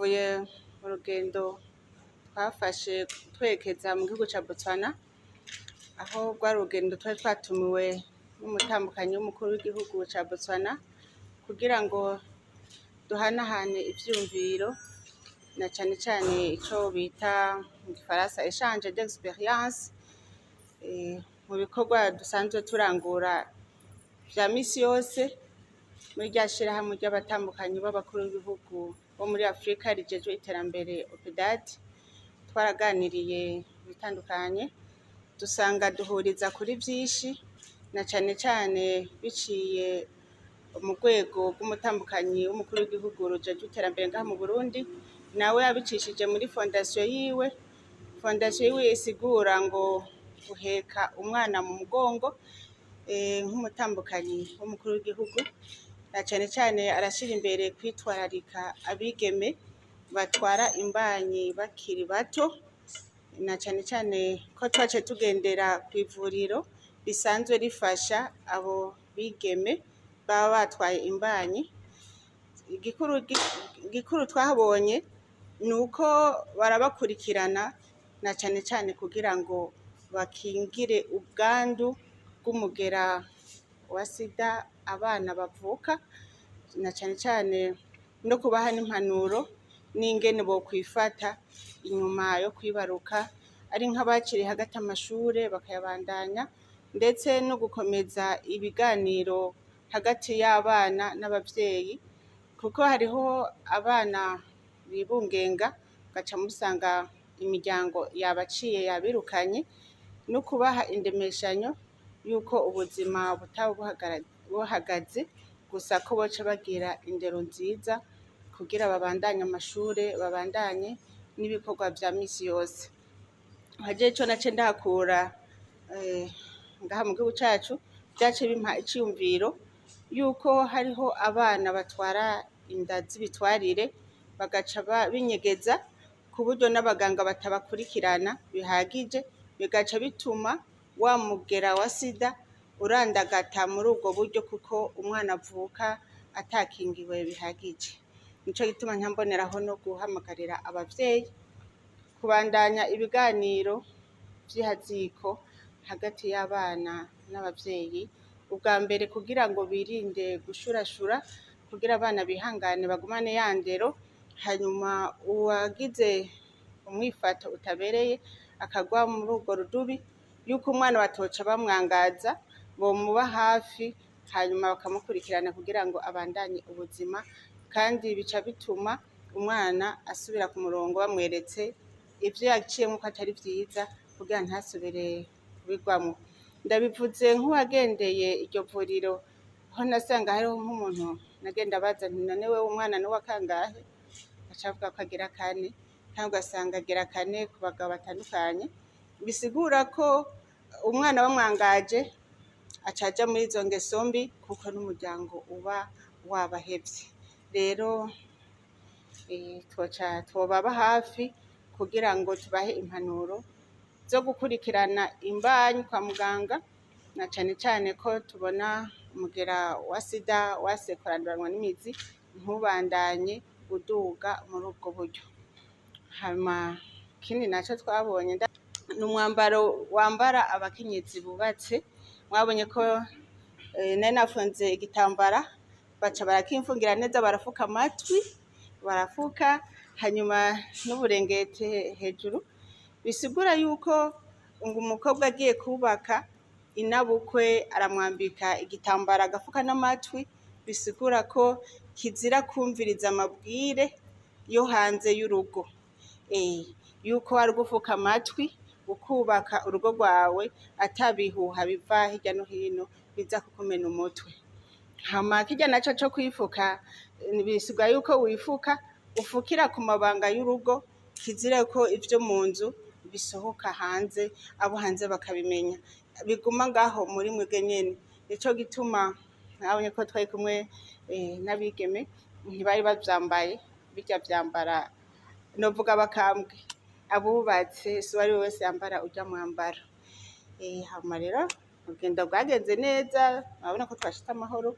twavuye mu rugendo twafashe twerekeza mu gihugu ca Botswana, aho rwari urugendo twari twatumiwe n'umutambukanyi w'umukuru w'igihugu ca Botswana kugira ngo duhanahane ivyumviro na cane cane ico bita mu gifaransa échange d'expérience mu bikorwa dusanzwe turangura vya misi yose muri rya shirahamwe ry'abatambukanyi b'abakuru b'ibihugu bo muri Afrika rijejwe iterambere OPEDAD. Twaraganiriye bitandukanye dusanga duhuriza kuri vyinshi na cane cane biciye mu rwego rw'umutambukanyi w'umukuru w'igihugu rujejwe iterambere ngaha mu Burundi, nawe yabicishije muri fondasiyo yiwe. Fondasiyo yiwe isigura ngo uheka umwana mu mugongo, nk'umutambukanyi w'umukuru w'igihugu na cane cane arashira imbere kwitwararika abigeme batwara imbanyi bakiri bato, na cane cane ko twaciye tugendera kw'ivuriro risanzwe rifasha abo bigeme baba batwaye imbanyi. Igikuru twahabonye nuko barabakurikirana na cane cane kugira ngo bakingire ubwandu bw'umugera wa sida abana bavuka, na cane cane no kubaha n'impanuro n'ingene bokwifata inyuma yo kwibaruka, ari nk'abakiri hagati amashure bakayabandanya, ndetse no gukomeza ibiganiro hagati y'abana n'abavyeyi, kuko hariho abana bibungenga gaca musanga imiryango yabaciye yabirukanye, no kubaha indemeshanyo yuko ubuzima butaba buhagaze, gusa ko boca bagira indero nziza kugira babandanye amashure, babandanye n'ibikorwa vya misi yose. Haje ico nace ndahakura ngaha mu gihugu cacu, vyace bimpa iciyumviro yuko hariho abana batwara inda z'ibitwarire bagaca binyegeza ku buryo n'abaganga batabakurikirana bihagije, bigaca bituma wa mugera wa sida urandagata muri ubwo buryo, kuko umwana avuka atakingiwe bihagije. Nico gituma ntamboneraho no guhamagarira abavyeyi kubandanya ibiganiro vy'ihaziko hagati y'abana n'abavyeyi, ubwa mbere kugira ngo birinde gushurashura, kugira abana bihangane bagumane ya ndero, hanyuma uwagize umwifato utabereye akagwa muri urwo rudubi, yuko umwana batoca bamwangaza, bomuba hafi hanyuma bakamukurikirana kugira ngo abandanye ubuzima, kandi bica bituma umwana asubira ku murongo bamweretse ivyo yaciyemwo ko atari vyiza kugira ntasubire kubigwamwo. Ndabivuze nk'uwagendeye iryo vuriro, aho nasanga hariho nk'umuntu nagenda baza nti none wewe umwana ni uwakangahe? Aca avuga ko agira kane, canke ugasanga agira kane ku bagabo batandukanye, bisigura ko umwana bamwangaje aca aja muri izo ngeso mbi, kuko n'umuryango uba wabahevye. Rero twobaba hafi kugira ngo tubahe impanuro zo gukurikirana imbanyi kwa muganga, na cane cane ko tubona umugera wa sida wase kuranduranwa n'imizi ntubandanye uduga muri ubwo buryo. Hama ikindi naco twabonye ni umwambaro wambara abakenyezi bubatse. Mwabonye ko nari nafunze igitambara, baca barakimfungira neza, barafuka amatwi, barafuka hanyuma n'uburengete hejuru, bisigura yuko ngo umukobwa agiye kubaka inabukwe aramwambika igitambara agafuka n'amatwi, bisigura ko kizira kumviriza amabwire yo hanze y'urugo, yuko ari gufuka amatwi ukubaka urugo rwawe atabihuha biva hirya no hino biza kukumena umutwe. Hama kirya naco co kwifuka bisigura yuko wifuka ufukira ku mabanga y'urugo, kizira ko ivyo mu nzu bisohoka hanze, abo hanze bakabimenya, biguma ngaho muri mwebwe nyene. Nico gituma mwabonye ko twari kumwe n'abigeme ntibari bavyambaye, birya vyambara novuga bakambwe, abubatse si uwari we wese yambara urya mwambaro. Hama rero urugendo rwagenze neza, urabona ko twashitse amahoro.